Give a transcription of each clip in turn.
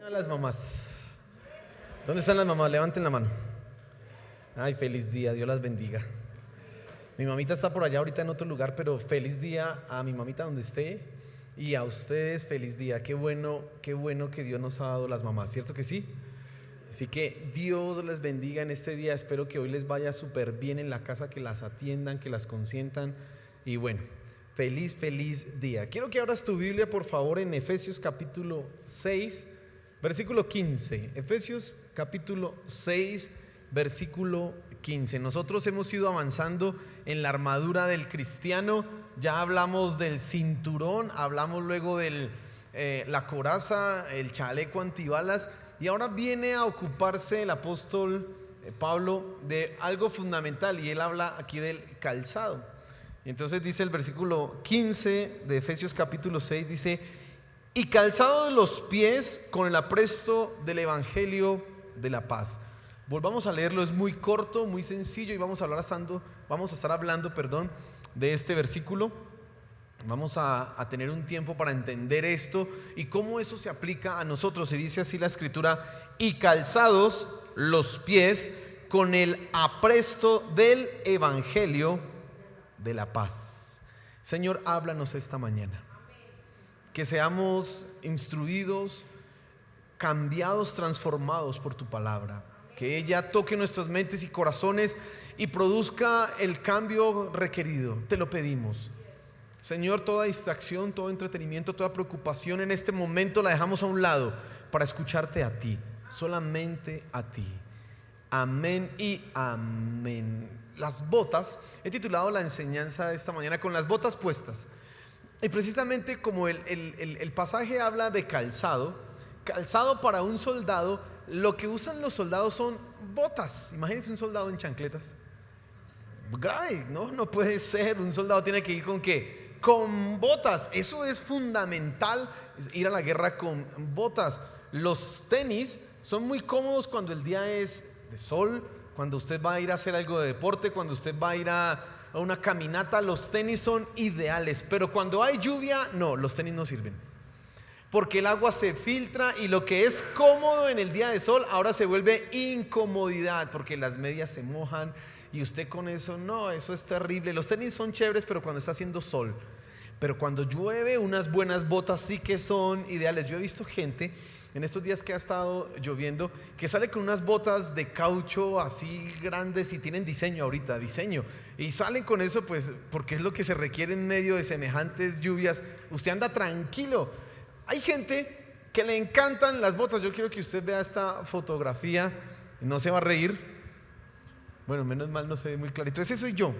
A las mamás. ¿Dónde están las mamás? Levanten la mano. Ay, feliz día, Dios las bendiga. Mi mamita está por allá ahorita en otro lugar, pero feliz día a mi mamita donde esté y a ustedes feliz día. Qué bueno que Dios nos ha dado las mamás, ¿cierto que sí? Así que Dios les bendiga en este día. Espero que hoy les vaya súper bien en la casa, que las atiendan, que las consientan. Y bueno, feliz día. Quiero que abras tu Biblia por favor en Efesios capítulo 6 versículo 15. Efesios capítulo 6 versículo 15. Nosotros hemos ido avanzando en la armadura del cristiano. Ya hablamos del cinturón, hablamos luego de la coraza, el chaleco antibalas, y ahora viene a ocuparse el apóstol Pablo de algo fundamental, y él habla aquí del calzado. Y entonces dice el versículo 15 de Efesios capítulo 6, dice: y calzado de los pies con el apresto del evangelio de la paz. Volvamos a leerlo, es muy corto, muy sencillo, y vamos a estar hablando de este versículo. Vamos a tener un tiempo para entender esto y cómo eso se aplica a nosotros. Y dice así la escritura: y calzados los pies con el apresto del evangelio de la paz. Señor, háblanos esta mañana. Que seamos instruidos, cambiados, transformados por tu palabra. Que ella toque nuestras mentes y corazones y produzca el cambio requerido. Te lo pedimos. Señor, toda distracción, todo entretenimiento, toda preocupación en este momento la dejamos a un lado para escucharte a ti, solamente a ti. Amén y amén. Las botas, he titulado la enseñanza de esta mañana con las botas puestas. Y precisamente como el pasaje habla de calzado para un soldado, lo que usan los soldados son botas. Imagínense un soldado en chancletas. Grave, no puede ser. Un soldado tiene que ir ¿con qué? Con botas. Eso es fundamental, ir a la guerra con botas. Los tenis son muy cómodos cuando el día es de sol, cuando usted va a ir a hacer algo de deporte, cuando usted va a ir a una caminata. Los tenis son ideales, pero cuando hay lluvia, no, los tenis no sirven, porque el agua se filtra y lo que es cómodo en el día de sol ahora se vuelve incomodidad, porque las medias se mojan y usted con eso, no, eso es terrible. Los tenis son chéveres, pero cuando está haciendo sol. Pero cuando llueve, unas buenas botas sí que son ideales. Yo he visto gente en estos días que ha estado lloviendo que sale con unas botas de caucho así grandes y tienen diseño ahorita, y salen con eso pues porque es lo que se requiere en medio de semejantes lluvias. Usted anda tranquilo. Hay gente que le encantan las botas. Yo quiero que usted vea esta fotografía. No se va a reír. Bueno, menos mal no se ve muy clarito. Ese soy yo.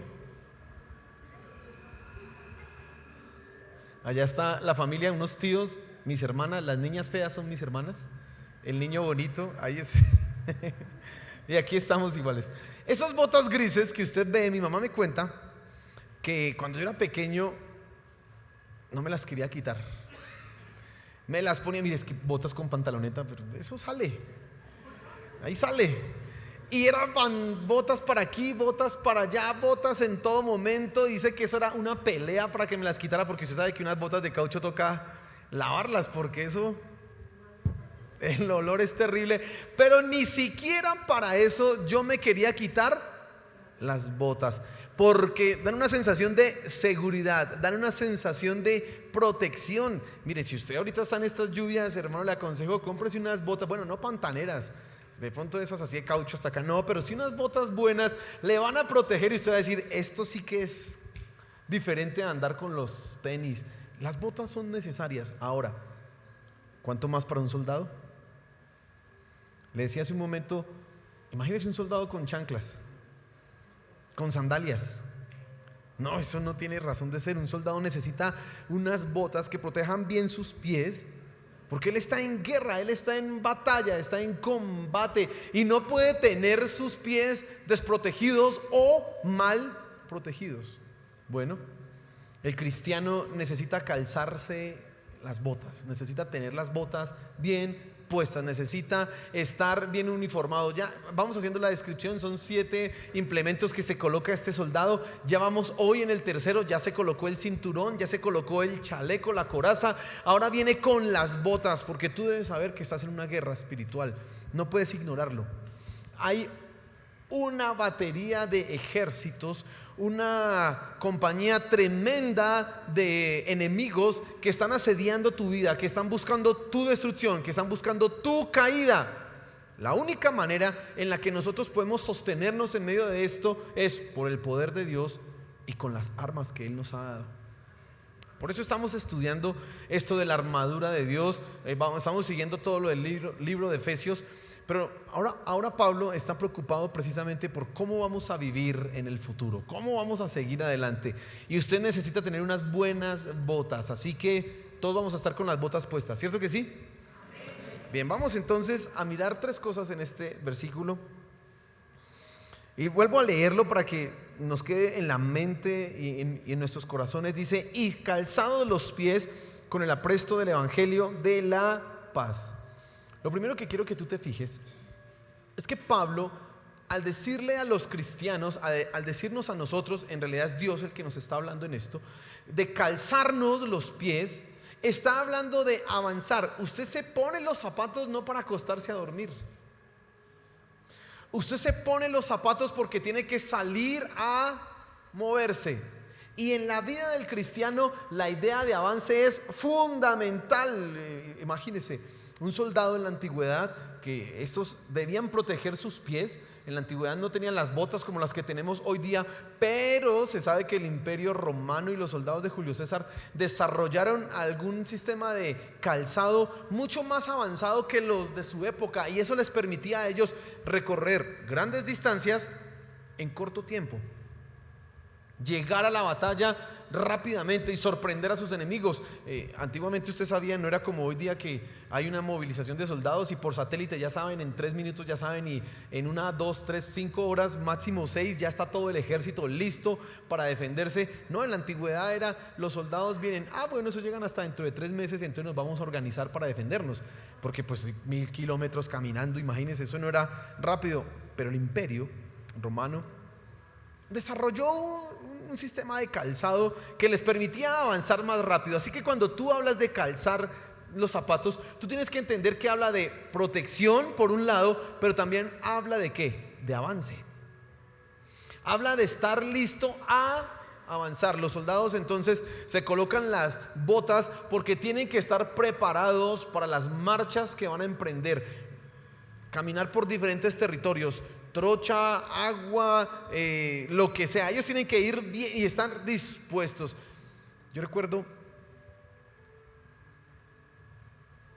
Allá está la familia, unos tíos, mis hermanas. Las niñas feas son mis hermanas. El niño bonito, ahí es. Y aquí estamos iguales. Esas botas grises que usted ve, mi mamá me cuenta que cuando yo era pequeño no me las quería quitar. Me las ponía, mire, es que botas con pantaloneta, pero eso sale. Ahí sale. Y eran botas para aquí, botas para allá, botas en todo momento. Dice que eso era una pelea para que me las quitara, porque usted sabe que unas botas de caucho toca lavarlas, porque eso, el olor es terrible. Pero ni siquiera para eso yo me quería quitar las botas, porque dan una sensación de seguridad, dan una sensación de protección. Mire, si usted ahorita está en estas lluvias, hermano, le aconsejo, cómprese unas botas, bueno, no pantaneras, de pronto esas así de caucho hasta acá, no, pero sí unas botas buenas, le van a proteger y usted va a decir, esto sí que es diferente a andar con los tenis. Las botas son necesarias. Ahora, ¿cuánto más para un soldado? Le decía hace un momento, imagínese un soldado con chanclas, con sandalias. No, eso no tiene razón de ser. Un soldado necesita unas botas que protejan bien sus pies, porque él está en guerra, él está en batalla, está en combate, y no puede tener sus pies desprotegidos o mal protegidos. Bueno, el cristiano necesita calzarse las botas, necesita tener las botas bien puestas, necesita estar bien uniformado. Ya vamos haciendo la descripción, son 7 implementos que se coloca este soldado. Ya vamos hoy en el tercero, ya se colocó el cinturón, ya se colocó el chaleco, la coraza. Ahora viene con las botas, porque tú debes saber que estás en una guerra espiritual, no puedes ignorarlo. Hay una batería de ejércitos, una compañía tremenda de enemigos que están asediando tu vida, que están buscando tu destrucción, que están buscando tu caída. La única manera en la que nosotros podemos sostenernos en medio de esto es por el poder de Dios y con las armas que Él nos ha dado. Por eso estamos estudiando esto de la armadura de Dios. Estamos siguiendo todo lo del libro de Efesios. Pero ahora Pablo está preocupado precisamente por cómo vamos a vivir en el futuro, cómo vamos a seguir adelante. Y usted necesita tener unas buenas botas, así que todos vamos a estar con las botas puestas, ¿cierto que sí? Bien, vamos entonces a mirar 3 cosas en este versículo. Y vuelvo a leerlo para que nos quede en la mente y en nuestros corazones. Dice: y calzados los pies con el apresto del evangelio de la paz. Lo primero que quiero que tú te fijes es que Pablo, al decirle a los cristianos, al decirnos a nosotros, en realidad es Dios el que nos está hablando en esto, de calzarnos los pies, está hablando de avanzar. Usted se pone los zapatos no para acostarse a dormir. Usted se pone los zapatos porque tiene que salir a moverse. Y en la vida del cristiano la idea de avance es fundamental. Imagínese un soldado en la antigüedad, que estos debían proteger sus pies. En la antigüedad no tenían las botas como las que tenemos hoy día, pero se sabe que el imperio romano y los soldados de Julio César desarrollaron algún sistema de calzado mucho más avanzado que los de su época, y eso les permitía a ellos recorrer grandes distancias en corto tiempo, llegar a la batalla rápidamente y sorprender a sus enemigos. Antiguamente, usted sabía, no era como hoy día que hay una movilización de soldados y por satélite ya saben, en 3 minutos ya saben, y en 1, 2, 3, 5 horas, máximo 6, ya está todo el ejército listo para defenderse. No, en la antigüedad era, los soldados vienen, bueno, eso llegan hasta dentro de 3 meses, entonces nos vamos a organizar para defendernos, porque pues 1000 kilómetros caminando, imagínense, eso no era rápido. Pero el imperio romano desarrolló un sistema de calzado que les permitía avanzar más rápido. Así que cuando tú hablas de calzar los zapatos, tú tienes que entender que habla de protección por un lado, pero también habla de ¿qué? De avance. Habla de estar listo a avanzar. Los soldados entonces se colocan las botas porque tienen que estar preparados para las marchas que van a emprender. Caminar por diferentes territorios, trocha, agua, lo que sea. Ellos tienen que ir bien y están dispuestos. Yo recuerdo,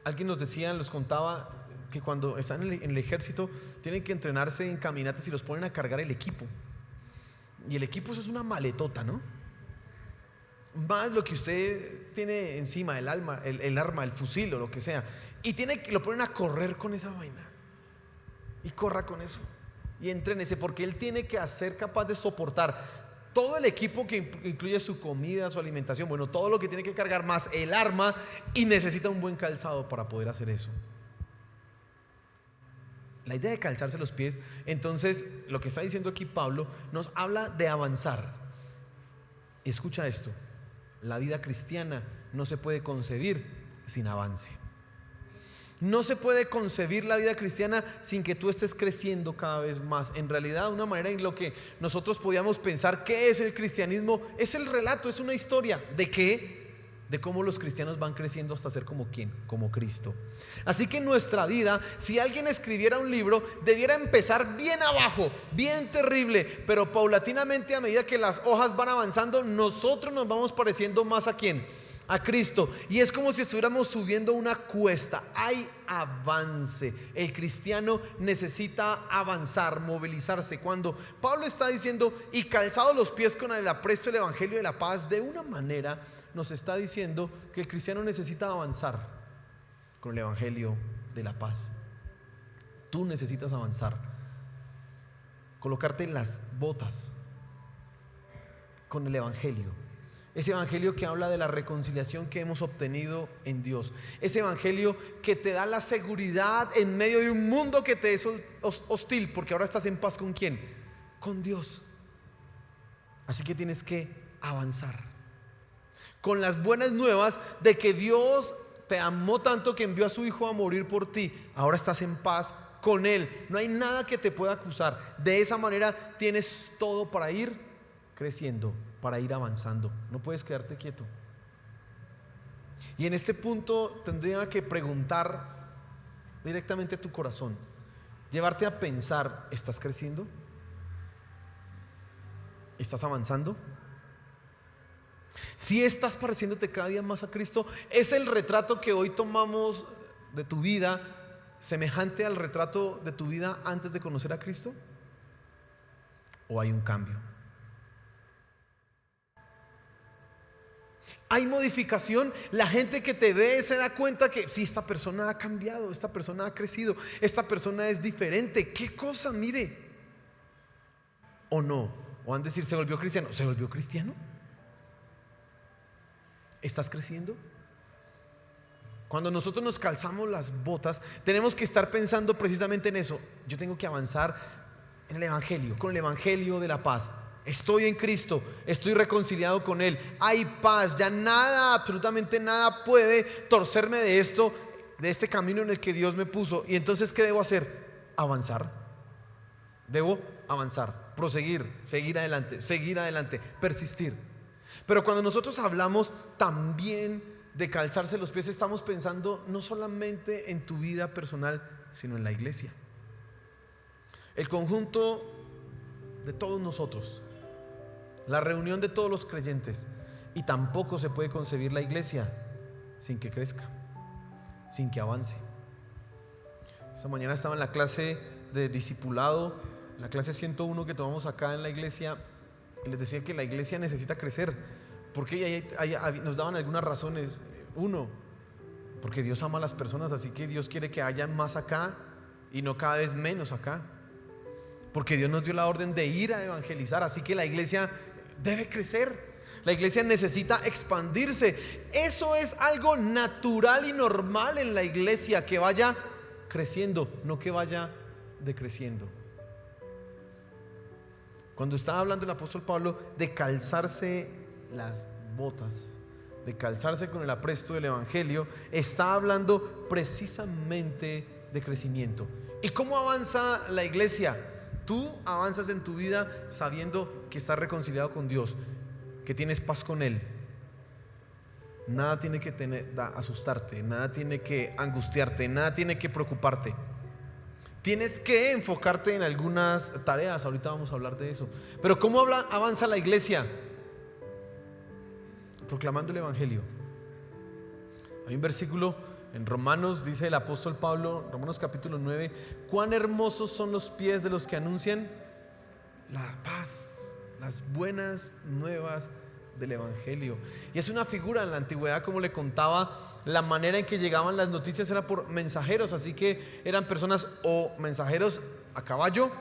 alguien nos decía, nos contaba que cuando están en el ejército tienen que entrenarse en caminatas y los ponen a cargar el equipo. Y el equipo, eso es una maletota, ¿no? Más lo que usted tiene encima, el arma, el fusil o lo que sea. Y lo ponen a correr con esa vaina. Y corra con eso. Y entrénese, porque él tiene que ser capaz de soportar todo el equipo que incluye su comida, su alimentación, bueno, todo lo que tiene que cargar, más el arma, y necesita un buen calzado para poder hacer eso. La idea de calzarse los pies, entonces, lo que está diciendo aquí Pablo, nos habla de avanzar. Escucha esto: la vida cristiana no se puede concebir sin avance. No se puede concebir la vida cristiana sin que tú estés creciendo cada vez más. En realidad, una manera en lo que nosotros podíamos pensar qué es el cristianismo es el relato, es una historia de qué, de cómo los cristianos van creciendo hasta ser como ¿quién? Como Cristo. Así que en nuestra vida, si alguien escribiera un libro, debiera empezar bien abajo, bien terrible, pero paulatinamente, a medida que las hojas van avanzando, nosotros nos vamos pareciendo más ¿a quién? A Cristo. Y es como si estuviéramos subiendo una cuesta. Hay avance. El cristiano necesita avanzar, movilizarse. Cuando Pablo está diciendo y calzados los pies con el apresto del evangelio de la paz, de una manera nos está diciendo que el cristiano necesita avanzar con el evangelio de la paz. Tú necesitas avanzar, colocarte las botas con el evangelio. Ese evangelio que habla de la reconciliación que hemos obtenido en Dios. Ese evangelio que te da la seguridad en medio de un mundo que te es hostil, porque ahora estás en paz ¿con quién? Con Dios. Así que tienes que avanzar con las buenas nuevas de que Dios te amó tanto que envió a su Hijo a morir por ti. Ahora estás en paz con Él. No hay nada que te pueda acusar. De esa manera tienes todo para ir creciendo, para ir avanzando. No puedes quedarte quieto. Y en este punto tendría que preguntar directamente a tu corazón, llevarte a pensar: ¿estás creciendo? ¿Estás avanzando? Si estás pareciéndote cada día más a Cristo, ¿es el retrato que hoy tomamos de tu vida semejante al retrato de tu vida antes de conocer a Cristo? ¿O hay un cambio? ¿Hay modificación? La gente que te ve se da cuenta que sí, esta persona ha cambiado, esta persona ha crecido, esta persona es diferente. ¿Qué cosa? Mire. ¿O no? ¿O van a decir, se volvió cristiano? ¿Se volvió cristiano? ¿Estás creciendo? Cuando nosotros nos calzamos las botas, tenemos que estar pensando precisamente en eso. Yo tengo que avanzar en el evangelio, con el evangelio de la paz. Estoy en Cristo, estoy reconciliado con Él, hay paz, ya nada, absolutamente nada puede torcerme de esto, de este camino en el que Dios me puso. Y entonces, ¿qué debo hacer? Avanzar. Debo avanzar, proseguir, seguir adelante, persistir. Pero cuando nosotros hablamos también de calzarse los pies, estamos pensando no solamente en tu vida personal, sino en la iglesia. El conjunto de todos nosotros, la reunión de todos los creyentes. Y tampoco se puede concebir la iglesia sin que crezca, sin que avance. Esta mañana estaba en la clase de discipulado, la clase 101 que tomamos acá en la iglesia, y les decía que la iglesia necesita crecer, porque nos daban algunas razones. Uno, porque Dios ama a las personas, así que Dios quiere que haya más acá y no cada vez menos acá. Porque Dios nos dio la orden de ir a evangelizar, así que la iglesia debe crecer. La iglesia necesita expandirse. Eso es algo natural y normal en la iglesia, que vaya creciendo, no que vaya decreciendo. Cuando estaba hablando el apóstol Pablo de calzarse las botas, de calzarse con el apresto del evangelio, está hablando precisamente de crecimiento. ¿Y cómo avanza la iglesia? Tú avanzas en tu vida sabiendo que estás reconciliado con Dios, que tienes paz con Él. Nada tiene que asustarte, nada tiene que angustiarte, nada tiene que preocuparte. Tienes que enfocarte en algunas tareas, ahorita vamos a hablar de eso. Pero ¿cómo avanza la iglesia? Proclamando el evangelio. Hay un versículo en Romanos, dice el apóstol Pablo, Romanos capítulo 9: cuán hermosos son los pies de los que anuncian la paz, las buenas nuevas del evangelio. Y es una figura. En la antigüedad, como le contaba, la manera en que llegaban las noticias era por mensajeros, así que eran personas o mensajeros a caballo,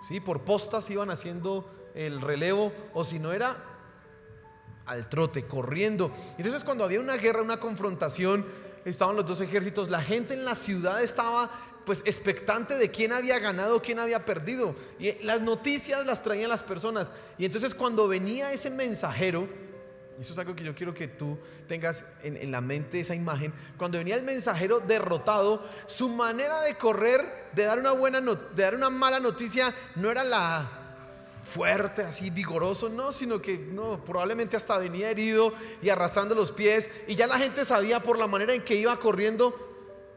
¿sí? Por postas iban haciendo el relevo, o si no era al trote, corriendo. Entonces, cuando había una guerra, una confrontación, estaban los dos ejércitos, la gente en la ciudad estaba pues expectante de quién había ganado, quién había perdido, y las noticias las traían las personas. Y entonces, cuando venía ese mensajero, eso es algo que yo quiero que tú tengas en la mente, esa imagen. Cuando venía el mensajero derrotado, su manera de correr, de dar una mala noticia, no era la fuerte, así vigoroso, no, sino que no, probablemente hasta venía herido y arrastrando los pies, y ya la gente sabía por la manera en que iba corriendo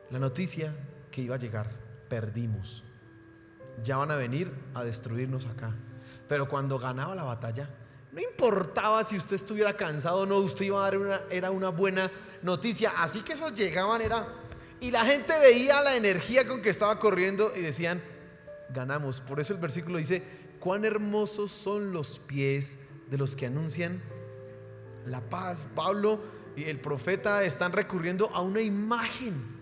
la noticia que iba a llegar: perdimos, ya van a venir a destruirnos acá. Pero cuando ganaba la batalla, no importaba si usted estuviera cansado o no, usted iba a dar era una buena noticia. Así que esos llegaban, y la gente veía la energía con que estaba corriendo y decían: ganamos. Por eso el versículo dice: cuán hermosos son los pies de los que anuncian la paz. Pablo y el profeta están recurriendo a una imagen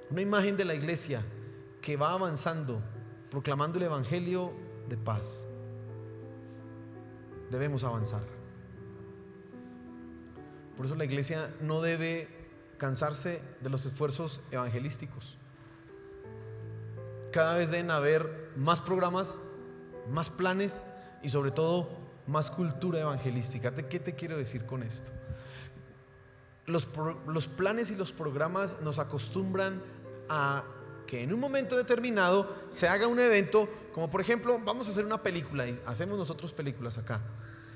de la iglesia que va avanzando, proclamando el evangelio de paz. debemos avanzar. Por eso la iglesia no debe cansarse de los esfuerzos evangelísticos. Cada vez deben haber más programas, más planes y sobre todo más cultura evangelística. ¿Qué te quiero decir con esto? Los planes y los programas nos acostumbran a que en un momento determinado se haga un evento, como por ejemplo, vamos a hacer una película y hacemos nosotros películas acá.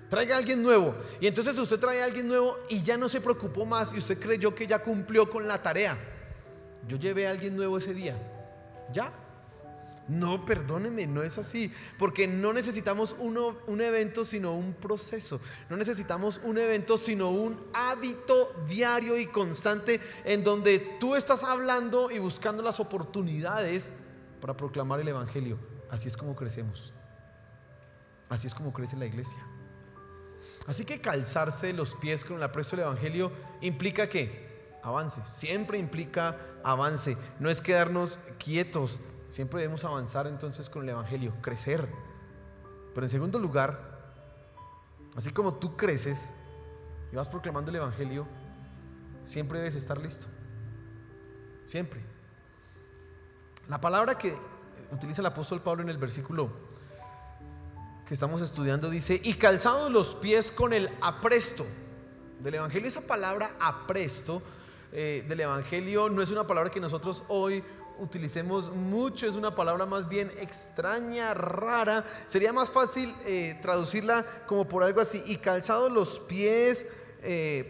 Traiga a alguien nuevo y entonces usted trae a alguien nuevo y ya no se preocupó más y usted creyó que ya cumplió con la tarea. Yo llevé a alguien nuevo ese día. ¿Ya? No, perdóneme, no es así, porque no necesitamos un evento sino un proceso. No necesitamos un evento sino un hábito diario y constante en donde tú estás hablando y buscando las oportunidades para proclamar el evangelio. Así es como crecemos. Así es como crece la iglesia. Así que calzarse los pies con el apresto del evangelio implica que avance, siempre implica avance. No es quedarnos quietos. Siempre debemos avanzar entonces con el evangelio, crecer. Pero en segundo lugar, así como tú creces y vas proclamando el evangelio, siempre debes estar listo. Siempre. La palabra que utiliza el apóstol Pablo en el versículo que estamos estudiando dice: y calzados los pies con el apresto del evangelio. Esa palabra apresto del evangelio no es una palabra que nosotros hoy utilicemos mucho, es una palabra más bien extraña, rara. Sería más fácil traducirla como por algo así: y calzados los pies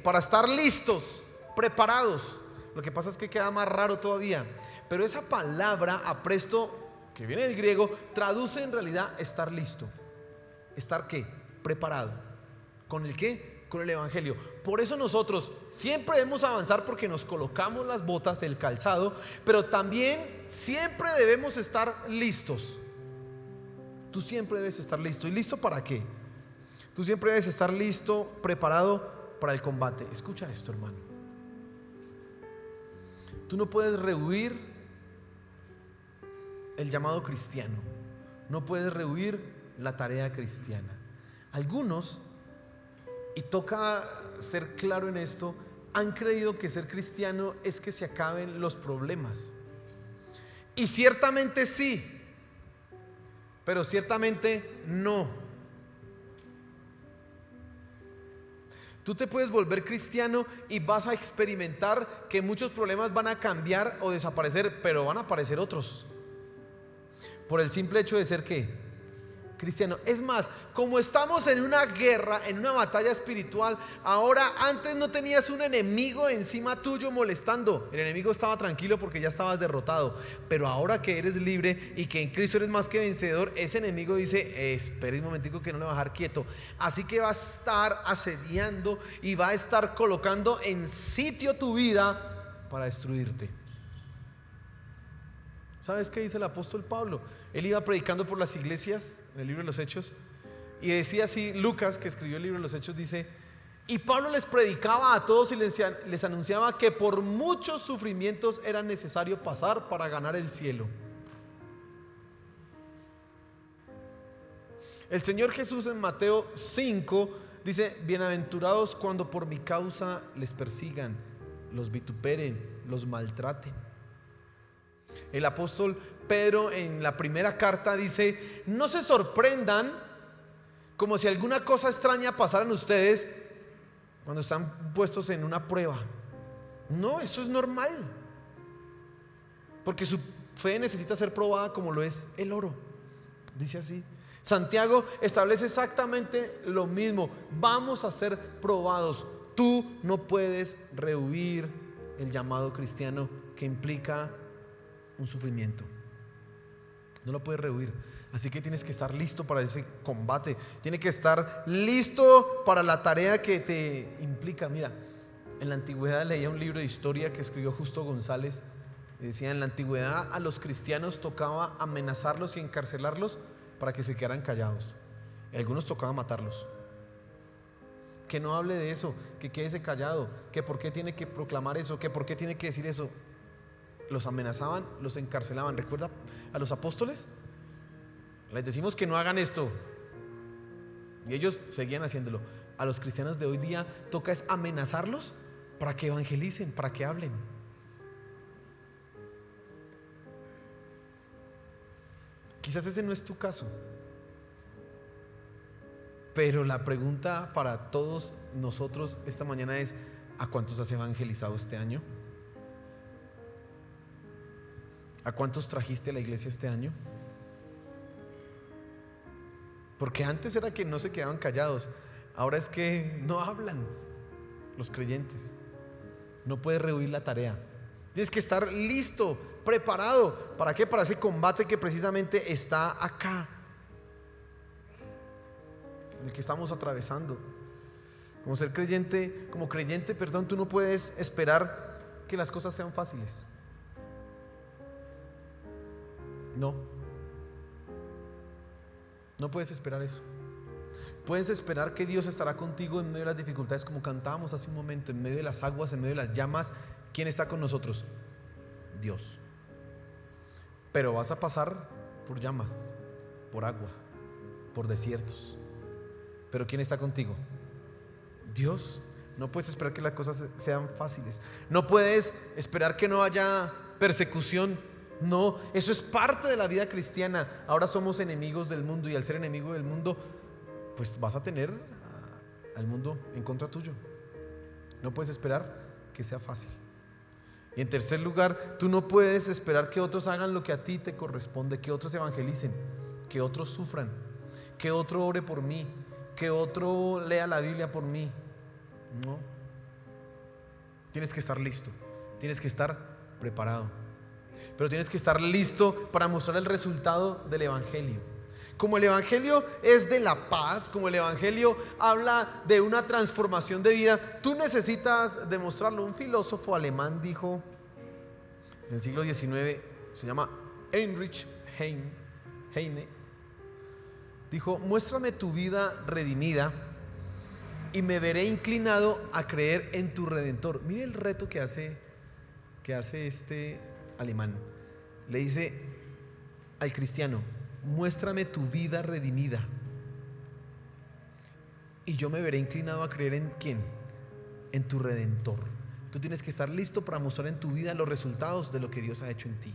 para estar listos, preparados. Lo que pasa es que queda más raro todavía, pero esa palabra apresto, que viene del griego, traduce en realidad estar listo. ¿Estar qué? Preparado. ¿Con el qué? Con el evangelio. Por eso nosotros siempre debemos avanzar, porque nos colocamos las botas, el calzado, pero también siempre debemos estar listos. Tú siempre debes estar listo. ¿Y listo para qué? Tú siempre debes estar listo, preparado para el combate. Escucha esto, hermano. Tú no puedes rehuir el llamado cristiano. No puedes rehuir la tarea cristiana. Algunos, y toca ser claro en esto, han creído que ser cristiano es que se acaben los problemas. Y ciertamente sí, pero ciertamente no. Tú te puedes volver cristiano y vas a experimentar que muchos problemas van a cambiar o desaparecer, pero van a aparecer otros, por el simple hecho de ser ¿qué? Cristiano. Es más, como estamos en una guerra, en una batalla espiritual, ahora antes no tenías un enemigo encima tuyo molestando. El enemigo estaba tranquilo porque ya estabas derrotado. Pero ahora que eres libre y que en Cristo eres más que vencedor, ese enemigo dice: espera un momentico, que no le va a dejar quieto. Así que va a estar asediando y va a estar colocando en sitio tu vida para destruirte. ¿Sabes qué dice el apóstol Pablo? Él iba predicando por las iglesias en el libro de los Hechos, y decía así: Lucas, que escribió el libro de los Hechos, dice: y Pablo les predicaba a todos y les anunciaba que por muchos sufrimientos era necesario pasar para ganar el cielo. El Señor Jesús en Mateo 5 dice: bienaventurados cuando por mi causa les persigan, los vituperen, los maltraten. El apóstol Pedro en la primera carta dice: no se sorprendan como si alguna cosa extraña pasara en ustedes cuando están puestos en una prueba. No, eso es normal, porque su fe necesita ser probada como lo es el oro. Dice así. Santiago establece exactamente lo mismo: vamos a ser probados. Tú no puedes rehuir el llamado cristiano, que implica un sufrimiento. No lo puedes rehuir. Así que tienes que estar listo para ese combate. Tienes que estar listo para la tarea que te implica. Mira, en la antigüedad leía un libro de historia que escribió Justo González. Y decía: en la antigüedad a los cristianos tocaba amenazarlos y encarcelarlos para que se quedaran callados. Y a algunos tocaba matarlos. Que no hable de eso, que quédese callado, que por qué tiene que proclamar eso, que por qué tiene que decir eso. Los amenazaban, los encarcelaban. ¿Recuerda a los apóstoles? Les decimos que no hagan esto, Y ellos seguían haciéndolo. A los cristianos de hoy día toca es amenazarlos para que evangelicen, para que hablen. Quizás ese no es tu caso, pero la pregunta para todos nosotros esta mañana es: ¿a cuántos has evangelizado este año? ¿A cuántos trajiste a la iglesia este año? Porque antes era que no se quedaban callados, ahora es que no hablan los creyentes. No puedes rehuir la tarea. Tienes que estar listo, preparado. ¿Para qué? Para ese combate que precisamente está acá, el que estamos atravesando. Como creyente, tú no puedes esperar que las cosas sean fáciles. No puedes esperar eso. Puedes esperar que Dios estará contigo en medio de las dificultades, como cantábamos hace un momento, en medio de las aguas, en medio de las llamas. ¿Quién está con nosotros? Dios. Pero vas a pasar por llamas, por agua, por desiertos. ¿Pero quién está contigo? Dios. No puedes esperar que las cosas sean fáciles. No puedes esperar que no haya persecución. No, eso es parte de la vida cristiana. Ahora somos enemigos del mundo, y al ser enemigo del mundo, pues vas a tener al mundo en contra tuyo. No puedes esperar que sea fácil. Y en tercer lugar, tú no puedes esperar que otros hagan lo que a ti te corresponde, que otros evangelicen, que otros sufran, que otro ore por mí, que otro lea la Biblia por mí. No. Tienes que estar listo, tienes que estar preparado, pero tienes que estar listo para mostrar el resultado del evangelio. Como el evangelio es de la paz, como el evangelio habla de una transformación de vida, tú necesitas demostrarlo. Un filósofo alemán dijo en el siglo XIX, se llama Heinrich Heine, dijo: muéstrame tu vida redimida y me veré inclinado a creer en tu Redentor. Mire el reto que hace este alemán. Le dice al cristiano: muéstrame tu vida redimida y yo me veré inclinado a creer ¿en quién? En tu Redentor. Tú tienes que estar listo para mostrar en tu vida los resultados de lo que Dios ha hecho en ti.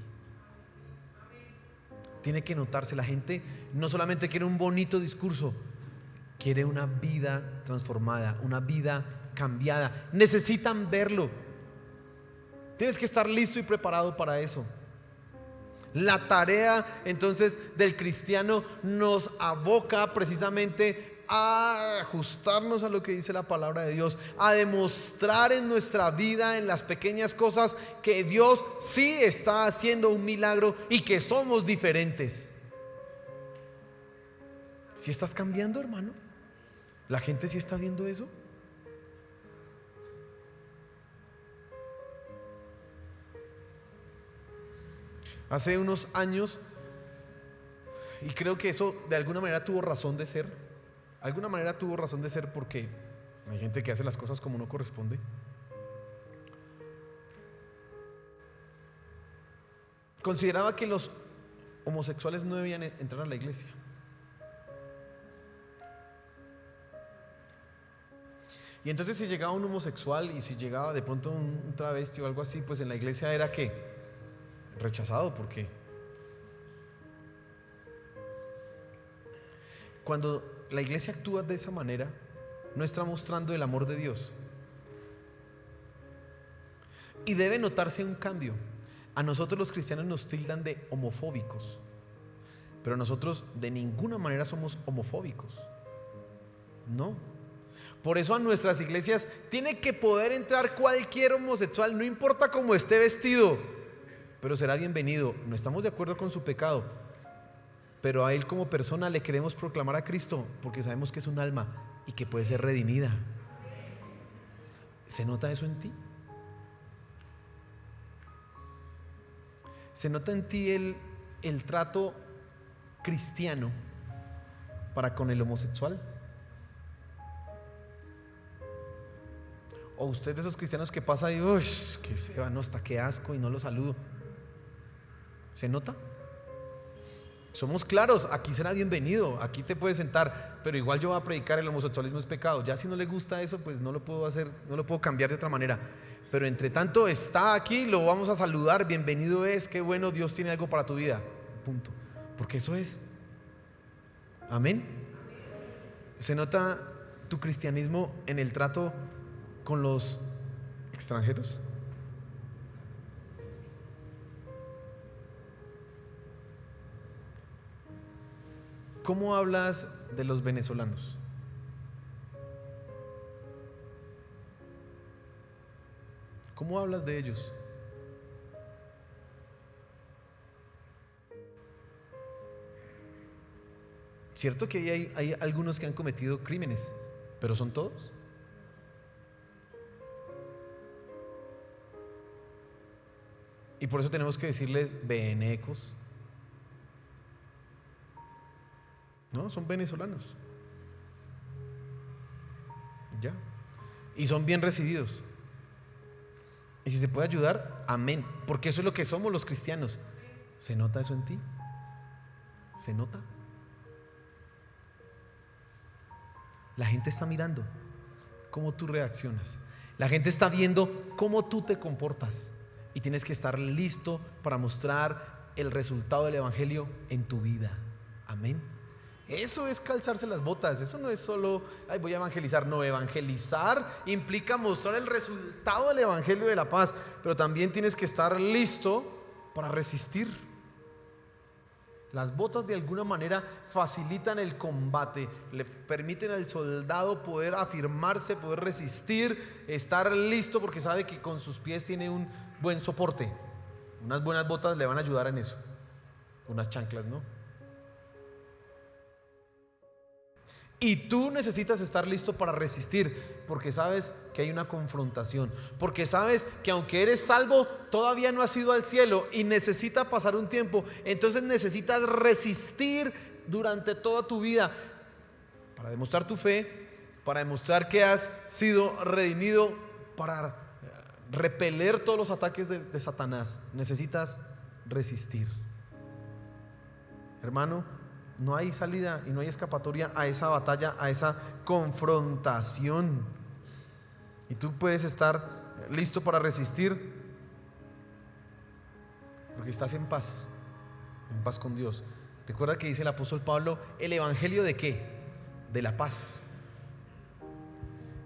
Tiene que notarse. La gente no solamente quiere un bonito discurso, quiere una vida transformada, una vida cambiada. Necesitan verlo. Tienes que estar listo y preparado para eso. La tarea entonces del cristiano nos aboca precisamente a ajustarnos a lo que dice la palabra de Dios, a demostrar en nuestra vida, en las pequeñas cosas, que Dios sí está haciendo un milagro y que somos diferentes. ¿Sí estás cambiando, hermano? ¿La gente sí está viendo eso? Hace unos años, y creo que eso de alguna manera tuvo razón de ser, porque hay gente que hace las cosas como no corresponde. Consideraba que los homosexuales no debían entrar a la iglesia. Y entonces, si llegaba un homosexual y si llegaba de pronto un travesti o algo así, pues en la iglesia era ¿qué? Rechazado. Porque cuando la iglesia actúa de esa manera, no está mostrando el amor de Dios. Y debe notarse un cambio. A nosotros los cristianos nos tildan de homofóbicos, pero nosotros de ninguna manera somos homofóbicos. No. Por eso a nuestras iglesias tiene que poder entrar cualquier homosexual, no importa cómo esté vestido, pero será bienvenido. No estamos de acuerdo con su pecado, pero a él como persona le queremos proclamar a Cristo, porque sabemos que es un alma y que puede ser redimida. ¿Se nota eso en ti? ¿Se nota en ti el trato cristiano para con el homosexual? ¿O usted de esos cristianos que pasa y uy, que se va, no, hasta qué asco y no lo saludo? ¿Se nota? Somos claros, aquí será bienvenido, aquí te puedes sentar, pero igual yo voy a predicar el homosexualismo es pecado. Ya si no le gusta eso, pues no lo puedo hacer, no lo puedo cambiar de otra manera. Pero entre tanto está aquí, lo vamos a saludar, bienvenido es, qué bueno, Dios tiene algo para tu vida. Punto. Porque eso es. Amén. ¿Se nota tu cristianismo en el trato con los extranjeros? ¿Cómo hablas de los venezolanos? ¿Cómo hablas de ellos? Cierto que hay algunos que han cometido crímenes, pero ¿son todos? Y por eso tenemos que decirles venecos. No, son venezolanos. Ya. Y son bien recibidos. Y si se puede ayudar, amén. Porque eso es lo que somos los cristianos. ¿Se nota eso en ti? ¿Se nota? La gente está mirando cómo tú reaccionas. La gente está viendo cómo tú te comportas. Y tienes que estar listo para mostrar el resultado del evangelio en tu vida. Amén. Eso es calzarse las botas. Eso no es solo, ay, voy a evangelizar. No, evangelizar implica mostrar el resultado del evangelio de la paz. Pero también tienes que estar listo para resistir. Las botas de alguna manera facilitan el combate, le permiten al soldado poder afirmarse, poder resistir, estar listo porque sabe que con sus pies tiene un buen soporte. Unas buenas botas le van a ayudar en eso. Unas chanclas, ¿no? Y tú necesitas estar listo para resistir, porque sabes que hay una confrontación, porque sabes que aunque eres salvo, todavía no has ido al cielo y necesita pasar un tiempo. Entonces necesitas resistir durante toda tu vida para demostrar tu fe, para demostrar que has sido redimido, para repeler todos los ataques de Satanás. Necesitas resistir. Hermano, no hay salida y no hay escapatoria a esa batalla, a esa confrontación. Y tú puedes estar listo para resistir porque estás en paz con Dios. Recuerda que dice el apóstol Pablo, ¿el evangelio de qué? De la paz.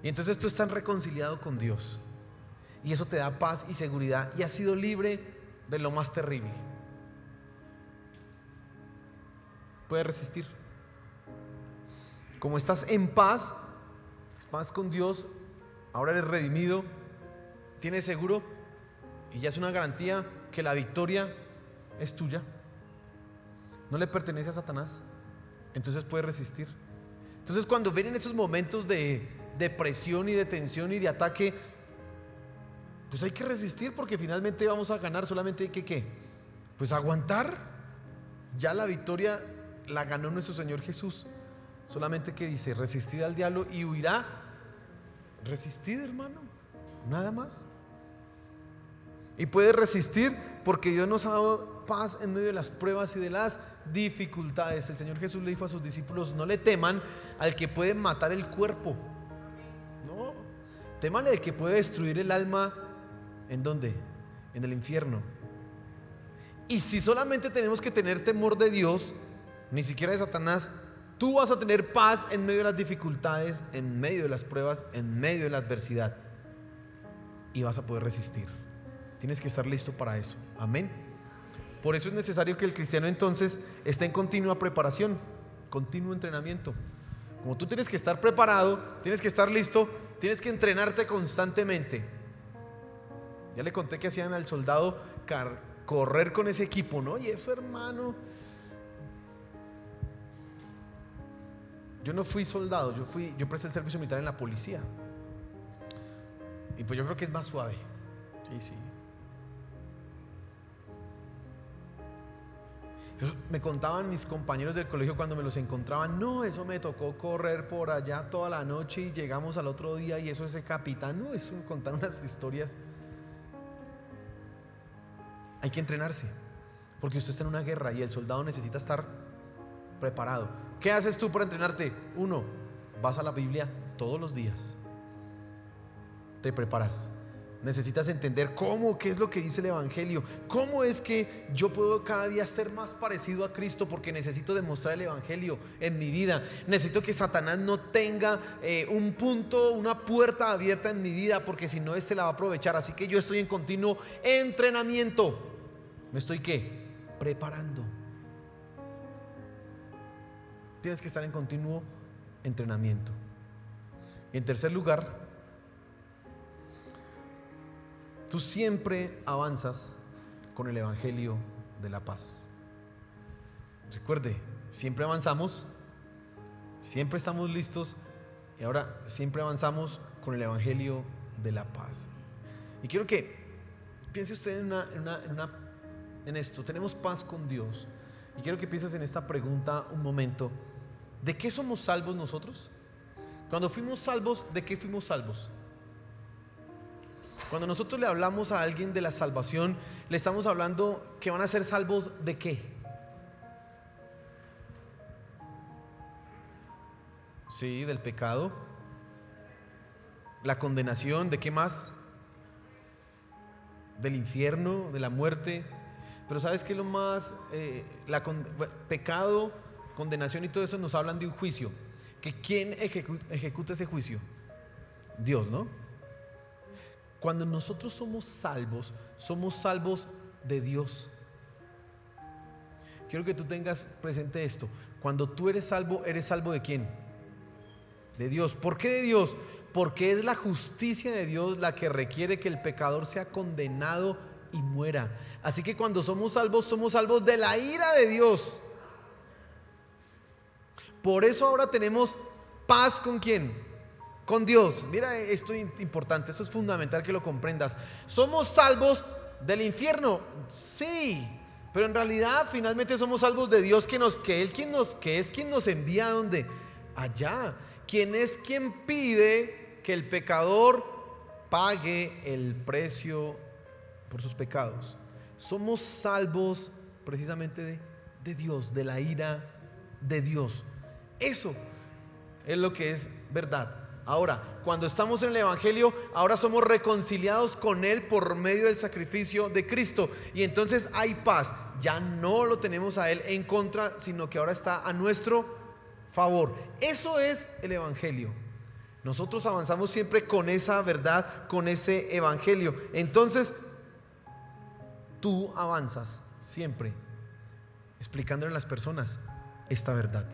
Y entonces tú estás reconciliado con Dios y eso te da paz y seguridad y has sido libre de lo más terrible. Puedes resistir. Como estás en paz con Dios, ahora eres redimido, tienes seguro y ya es una garantía que la victoria es tuya. No le pertenece a Satanás. Entonces puedes resistir. Entonces cuando vienen esos momentos de presión y de tensión y de ataque, pues hay que resistir porque finalmente vamos a ganar. Solamente hay que ¿qué? Pues aguantar. Ya la victoria la ganó nuestro Señor Jesús. Solamente que dice, resistid al diablo y huirá. Resistid, hermano, nada más. Y puedes resistir porque Dios nos ha dado paz en medio de las pruebas y de las dificultades. El Señor Jesús le dijo a sus discípulos, no le teman al que puede matar el cuerpo. No, teman al que puede destruir el alma. ¿En dónde? En el infierno. Y si solamente tenemos que tener temor de Dios, ni siquiera de Satanás, tú vas a tener paz en medio de las dificultades, en medio de las pruebas, en medio de la adversidad. Y vas a poder resistir. Tienes que estar listo para eso. Amén. Por eso es necesario que el cristiano entonces esté en continua preparación, continuo entrenamiento. Como tú tienes que estar preparado, tienes que estar listo, tienes que entrenarte constantemente. Ya le conté que hacían al soldado correr con ese equipo, ¿no? Y eso, hermano, yo no fui soldado, yo presté el servicio militar en la policía. Y pues yo creo que es más suave. Sí. Me contaban mis compañeros del colegio cuando me los encontraban, no, eso me tocó correr por allá toda la noche y llegamos al otro día y eso ese capitán, no, eso me contaron unas historias. Hay que entrenarse, porque usted está en una guerra y el soldado necesita estar preparado. ¿Qué haces tú para entrenarte? Uno, vas a la Biblia todos los días. Te preparas. Necesitas entender qué es lo que dice el Evangelio. Cómo es que yo puedo cada día ser más parecido a Cristo, porque necesito demostrar el Evangelio en mi vida. Necesito que Satanás no tenga un punto, una puerta abierta en mi vida, porque si no, este la va a aprovechar. Así que yo estoy en continuo entrenamiento. ¿Me estoy qué? Preparando. Tienes que estar en continuo entrenamiento. Y en tercer lugar, tú siempre avanzas con el Evangelio de la paz. Recuerde, siempre avanzamos, siempre estamos listos, y ahora siempre avanzamos con el Evangelio de la paz. Y quiero que piense usted en esto. Tenemos paz con Dios, y quiero que pienses en esta pregunta un momento. ¿De qué somos salvos nosotros? Cuando fuimos salvos, ¿de qué fuimos salvos? Cuando nosotros le hablamos a alguien de la salvación, le estamos hablando que van a ser salvos ¿de qué? Sí, del pecado, la condenación, ¿de qué más? Del infierno, de la muerte. Pero ¿sabes qué es lo más? Pecado, condenación y todo eso nos hablan de un juicio. ¿Que quién ejecuta ese juicio? Dios, ¿no? Cuando nosotros somos salvos de Dios. Quiero que tú tengas presente esto. Cuando tú eres salvo ¿de quién? De Dios. ¿Por qué de Dios? Porque es la justicia de Dios la que requiere que el pecador sea condenado y muera. Así que cuando somos salvos de la ira de Dios. Por eso ahora tenemos paz ¿con quién? Con Dios. Mira, esto es importante, esto es fundamental que lo comprendas. ¿Somos salvos del infierno? Sí, pero en realidad finalmente somos salvos de Dios, que es quien nos envía a ¿dónde? Allá. Quien es quien pide que el pecador pague el precio por sus pecados. Somos salvos precisamente de Dios, de la ira de Dios. Eso es lo que es verdad. Ahora, cuando estamos en el Evangelio, ahora somos reconciliados con Él por medio del sacrificio de Cristo. Y entonces hay paz. Ya no lo tenemos a Él en contra, sino que ahora está a nuestro favor. Eso es el Evangelio. Nosotros avanzamos siempre con esa verdad, con ese Evangelio. Entonces, tú avanzas siempre explicándole a las personas esta verdad.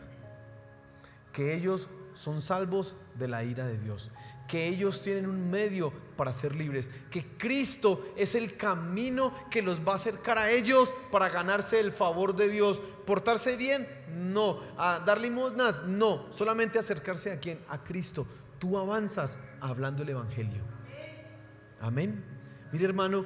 Que ellos son salvos de la ira de Dios, que ellos tienen un medio para ser libres, que Cristo es el camino que los va a acercar a ellos para ganarse el favor de Dios. ¿Portarse bien? No. ¿A dar limosnas? No. Solamente acercarse ¿a quién? A Cristo. Tú avanzas hablando el Evangelio. Amén. Mire, hermano,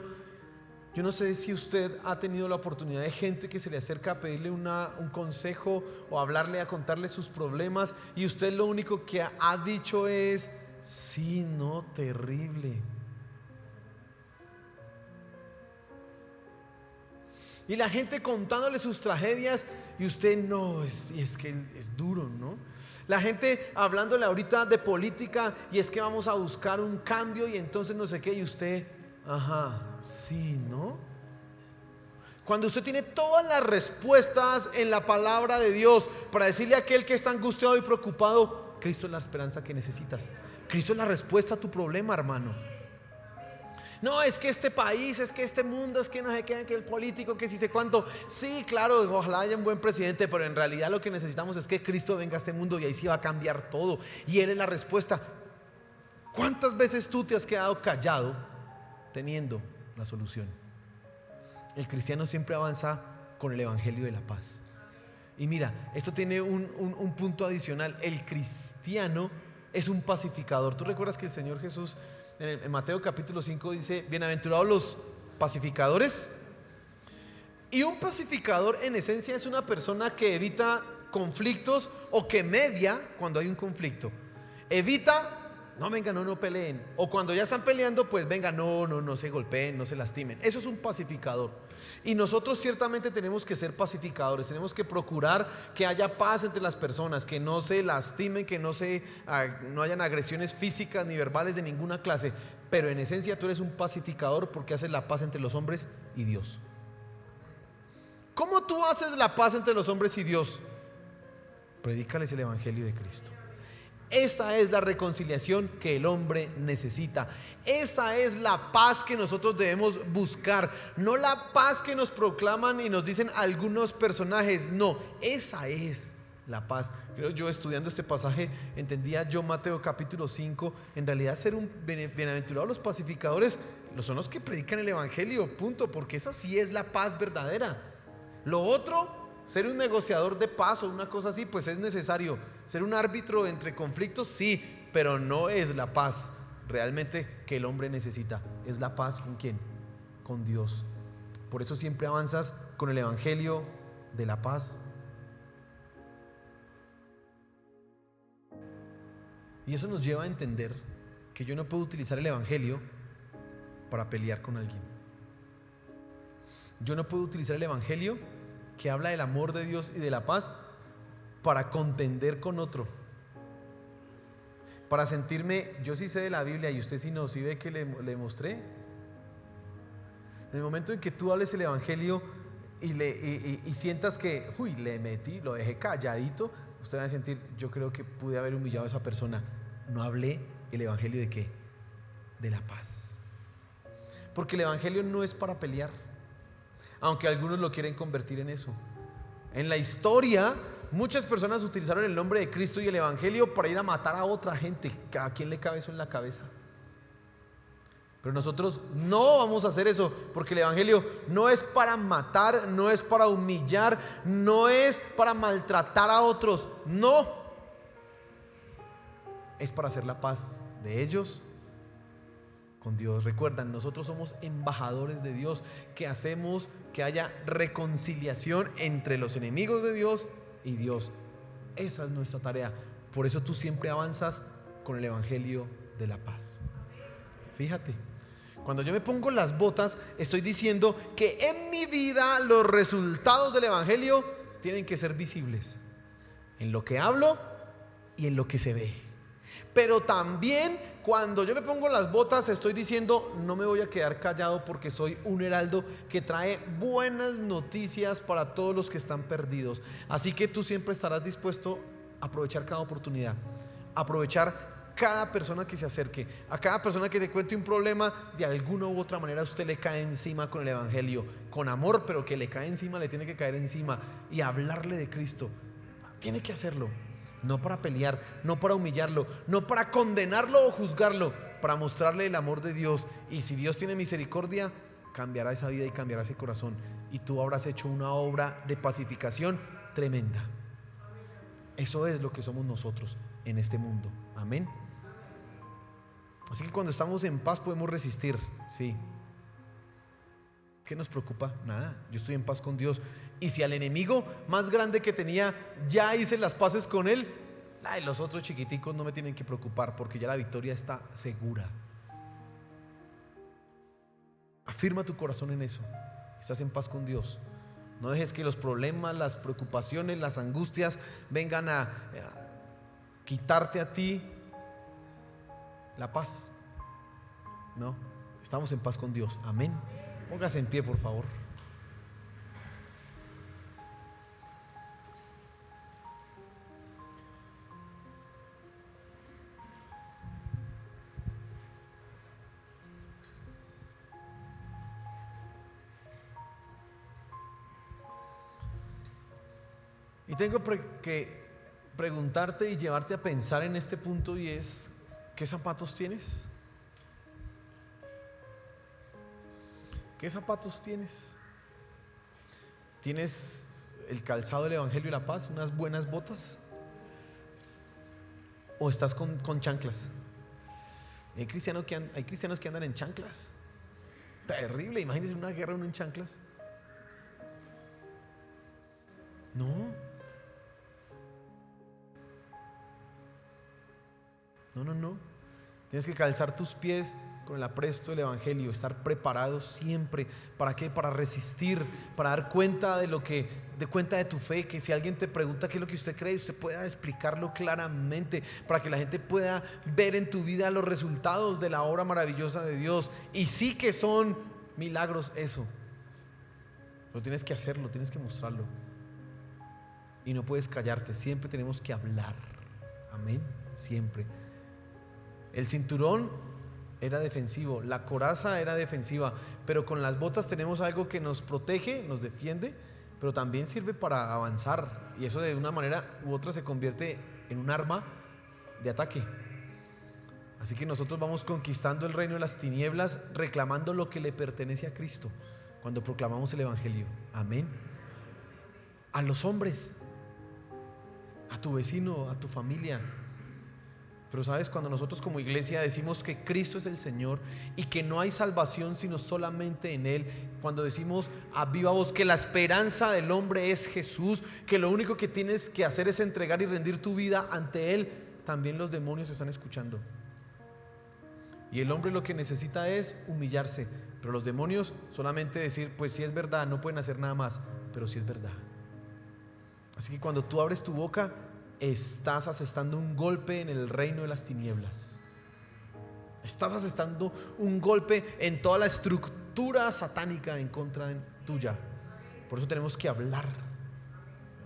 yo no sé si usted ha tenido la oportunidad de gente que se le acerca a pedirle un consejo o hablarle, a contarle sus problemas, y usted lo único que ha dicho es: sí, no, terrible. Y la gente contándole sus tragedias y usted no, es que es duro, ¿no? La gente hablándole ahorita de política y es que vamos a buscar un cambio y entonces no sé qué, y usted, ajá, sí, ¿no? Cuando usted tiene todas las respuestas en la palabra de Dios para decirle a aquel que está angustiado y preocupado: Cristo es la esperanza que necesitas. Cristo es la respuesta a tu problema, hermano. No, es que este país, es que este mundo, es que no sé qué, que el político, que si sé cuánto. Sí, claro, ojalá haya un buen presidente, pero en realidad lo que necesitamos es que Cristo venga a este mundo y ahí sí va a cambiar todo. Y Él es la respuesta. ¿Cuántas veces tú te has quedado callado teniendo la solución? El cristiano siempre avanza con el Evangelio de la paz. Y mira, esto tiene un punto adicional. El cristiano es un pacificador. ¿Tú recuerdas que el Señor Jesús en Mateo capítulo 5 dice: bienaventurados los pacificadores? Y un pacificador en esencia es una persona que evita conflictos o que media cuando hay un conflicto. Evita No, venga, no peleen. O cuando ya están peleando, pues venga, no se golpeen, no se lastimen. Eso es un pacificador. Y nosotros ciertamente tenemos que ser pacificadores. Tenemos que procurar que haya paz entre las personas, que no se lastimen, que no hayan agresiones físicas ni verbales de ninguna clase. Pero en esencia tú eres un pacificador porque haces la paz entre los hombres y Dios. ¿Cómo tú haces la paz entre los hombres y Dios? Predícales el evangelio de Cristo. Esa es la reconciliación que el hombre necesita. Esa es la paz que nosotros debemos buscar. No la paz que nos proclaman y nos dicen algunos personajes. No, esa es la paz. Creo yo, estudiando este pasaje, entendía yo Mateo capítulo 5. En realidad ser un bienaventurado los pacificadores son los que predican el evangelio, punto. Porque esa sí es la paz verdadera. Lo otro, ser un negociador de paz o una cosa así, pues es necesario. Ser un árbitro entre conflictos, sí, pero no es la paz realmente que el hombre necesita. Es la paz ¿con quién? Con Dios. Por eso siempre avanzas con el evangelio de la paz. Y eso nos lleva a entender que yo no puedo utilizar el evangelio para pelear con alguien. Yo no puedo utilizar el evangelio que habla del amor de Dios y de la paz para contender con otro, para sentirme, yo sí sé de la Biblia y usted sí no, sí ve que le mostré. En el momento en que tú hables el evangelio y sientas que le metí, lo dejé calladito, usted va a sentir, yo creo que pude haber humillado a esa persona. No hablé el evangelio de ¿qué? De la paz. Porque el evangelio no es para pelear, aunque algunos lo quieren convertir en eso. En la historia, muchas personas utilizaron el nombre de Cristo y el evangelio para ir a matar a otra gente. ¿A quién le cabe eso en la cabeza? Pero nosotros no vamos a hacer eso, porque el evangelio no es para matar, no es para humillar, no es para maltratar a otros, no. Es para hacer la paz de ellos con Dios. Recuerdan, nosotros somos embajadores de Dios, que hacemos que haya reconciliación entre los enemigos de Dios y Dios. Esa es nuestra tarea. Por eso tú siempre avanzas con el evangelio de la paz. Fíjate, cuando yo me pongo las botas, estoy diciendo que en mi vida los resultados del evangelio tienen que ser visibles en lo que hablo y en lo que se ve. Pero también cuando yo me pongo las botas estoy diciendo, no me voy a quedar callado porque soy un heraldo que trae buenas noticias para todos los que están perdidos. Así que tú siempre estarás dispuesto a aprovechar cada oportunidad, aprovechar cada persona que se acerque, a cada persona que te cuente un problema. De alguna u otra manera usted le cae encima con el evangelio, con amor, pero que le cae encima, le tiene que caer encima y hablarle de Cristo. Tiene que hacerlo. No para pelear, no para humillarlo, no para condenarlo o juzgarlo, para mostrarle el amor de Dios. Y si Dios tiene misericordia, cambiará esa vida y cambiará ese corazón, y tú habrás hecho una obra de pacificación tremenda. Eso es lo que somos nosotros en este mundo. Amén. Así que cuando estamos en paz podemos resistir. Sí. ¿Qué nos preocupa? Nada, yo estoy en paz con Dios. Y si al enemigo más grande que tenía ya hice las paces con él, los otros chiquiticos no me tienen que preocupar, porque ya la victoria está segura. Afirma tu corazón en eso. Estás en paz con Dios. No dejes que los problemas, las preocupaciones, las angustias vengan a quitarte a ti la paz. No, estamos en paz con Dios. Amén. Póngase en pie, por favor. Y tengo que preguntarte y llevarte a pensar en este punto, y es: ¿qué zapatos tienes? ¿Qué zapatos tienes? ¿Tienes el calzado del evangelio y la paz, unas buenas botas? ¿O estás con chanclas? Hay cristianos que andan en chanclas. Terrible, imagínense una guerra uno en chanclas. No. Tienes que calzar tus pies con el apresto del Evangelio, estar preparado siempre. ¿Para qué? Para resistir, para dar cuenta de cuenta de tu fe, que si alguien te pregunta qué es lo que usted cree, usted pueda explicarlo claramente, para que la gente pueda ver en tu vida los resultados de la obra maravillosa de Dios. Y sí que son milagros eso, pero tienes que hacerlo, tienes que mostrarlo. Y no puedes callarte, siempre tenemos que hablar. Amén, siempre. El cinturón era defensivo, la coraza era defensiva, pero con las botas tenemos algo que nos protege, nos defiende, pero también sirve para avanzar, y eso de una manera u otra se convierte en un arma de ataque. Así que nosotros vamos conquistando el reino de las tinieblas, reclamando lo que le pertenece a Cristo cuando proclamamos el Evangelio. Amén. A los hombres, a tu vecino, a tu familia. Pero sabes, cuando nosotros como iglesia decimos que Cristo es el Señor y que no hay salvación sino solamente en Él, cuando decimos a viva voz que la esperanza del hombre es Jesús, que lo único que tienes que hacer es entregar y rendir tu vida ante Él, también los demonios están escuchando. Y el hombre lo que necesita es humillarse, pero los demonios solamente decir, pues si es verdad, no pueden hacer nada más, pero si es verdad. Así que cuando tú abres tu boca, estás asestando un golpe en el reino de las tinieblas. Estás asestando un golpe en toda la estructura satánica en contra tuya. Por eso tenemos que hablar,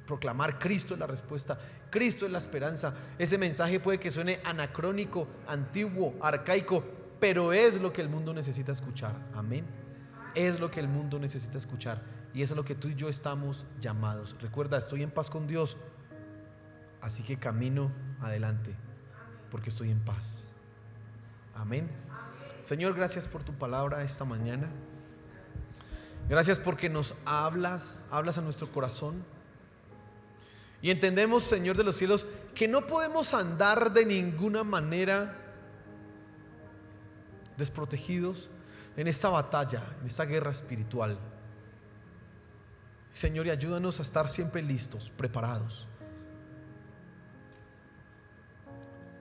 proclamar. Cristo es la respuesta, Cristo es la esperanza. Ese mensaje puede que suene anacrónico, antiguo, arcaico, pero es lo que el mundo necesita escuchar. Amén. Es lo que el mundo necesita escuchar, y eso es lo que tú y yo estamos llamados. Recuerda, estoy en paz con Dios, así que camino adelante porque estoy en paz. Amén. Señor, gracias por tu palabra esta mañana. Gracias porque nos hablas a nuestro corazón. Y entendemos, Señor de los cielos, que no podemos andar de ninguna manera desprotegidos en esta batalla, en esta guerra espiritual. Señor, y ayúdanos a estar siempre listos, preparados.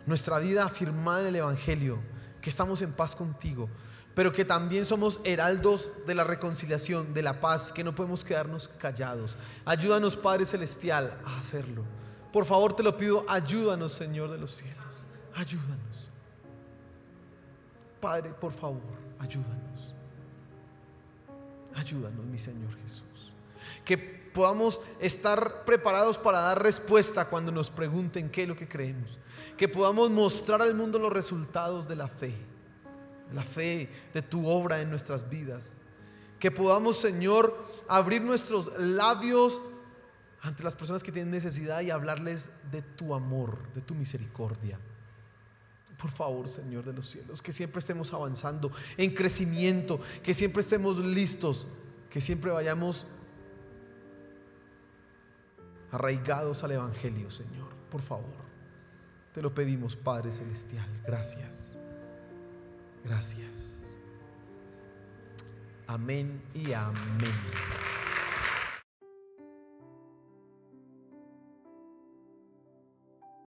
Nuestra vida afirmada en el Evangelio, que estamos en paz contigo, pero que también somos heraldos de la reconciliación, de la paz, que no podemos quedarnos callados. Ayúdanos, Padre Celestial, a hacerlo. Por favor, te lo pido, ayúdanos, Señor de los cielos. Ayúdanos. Padre, por favor, ayúdanos. Ayúdanos, mi Señor Jesús. Que podamos estar preparados para dar respuesta cuando nos pregunten qué es lo que creemos. Que podamos mostrar al mundo los resultados de la fe de tu obra en nuestras vidas. Que podamos, Señor, abrir nuestros labios ante las personas que tienen necesidad y hablarles de tu amor, de tu misericordia. Por favor, Señor de los cielos, que siempre estemos avanzando en crecimiento, que siempre estemos listos, que siempre vayamos arraigados al Evangelio, Señor. Por favor, te lo pedimos, Padre Celestial. Gracias. Gracias. Amén y amén.